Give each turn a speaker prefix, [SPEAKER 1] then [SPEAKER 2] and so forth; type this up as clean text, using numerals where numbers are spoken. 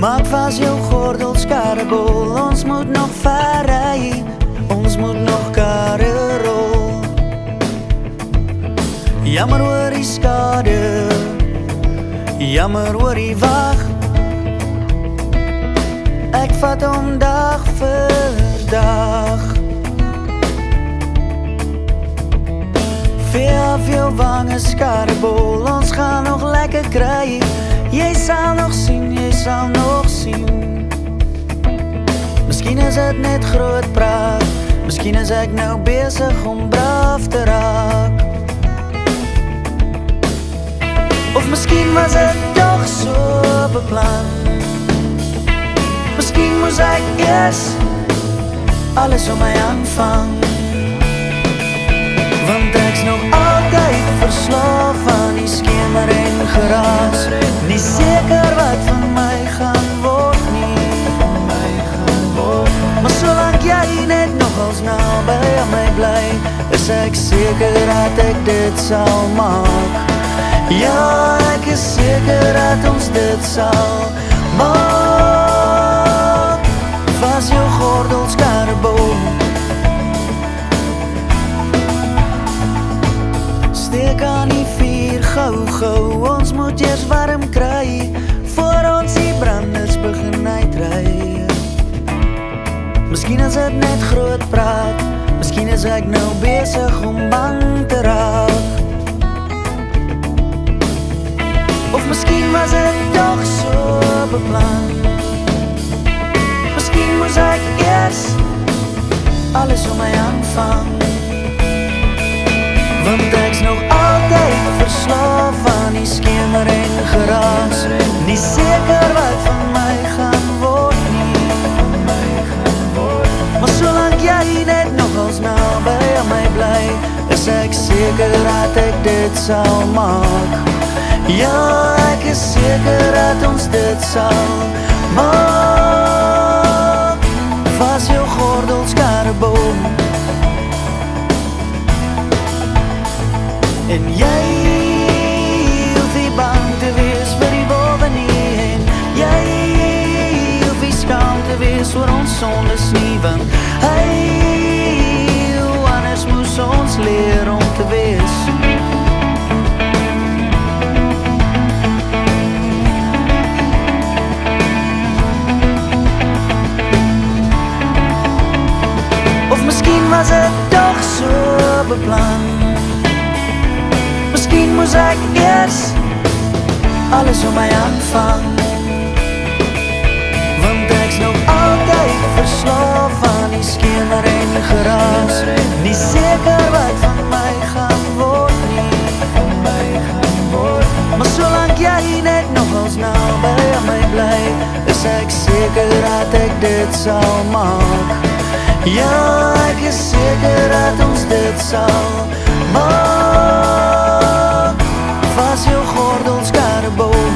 [SPEAKER 1] Maak vas jou gordels karreboel, ons moet nog ver ry, ons moet nog karre rol. Jammer oor die skade, jammer oor die wag. Ek vat om dag vir dag. Vee af jou wange skarrebol, ons gaan nog lekker kry. Jy sal nog sien, jy sal nog sien. Miskien is het net groot praat, miskien is ek nou bezig om braaf te raak. Of miskien was het toch so beplan. Miskien moes ek eers alles om my aanvang. Want ek's nog altyd verslaaf aan die skemer en geraas. Nie seker wat van my gaan word nie. Maar solank jy net nogals naby aan my bly, is ek seker dat ek dit sal maak. Ja, ek is seker dat ons dit sal maak. Vas jou gordels karreboel, steek aan die vuur gou, ons moet eers warm kry, voor ons die branders begin uitry. Miskien is het net groot praat, miskien is ek nou bezig om bang te raak. Of miskien was het toch so beplan. Miskien moes ek eers alles om my aanvang. Want ek's nog altyd verslaaf aan die skemer en geraas. Nie seker wat van my gaan word nie. Maar solank jy net nogals naby aan my bly, is ek seker dat ek dit sal maak. Ja, ek is seker dat ons dit sal maak. Vas jou gordels karreboel, en jy hoef nie bang te wees vir die wolwe nie, en jy hoef nie skaam te wees oor ons sondes nie, want hoe anders moes ons leer om te wees. Of miskien was het toch so beplan. Miskien moes ek eers alles om my aanvang. Want ek's nog altyd verslaaf aan die skemer en geraas. Nie seker wat van my gaan word nie. Maar solank jy net nogals naby aan my bly, is ek seker dat ek dit sal maak. Ja, ek is seker dat ons dit sal maak. Vas jou gordels karreboel,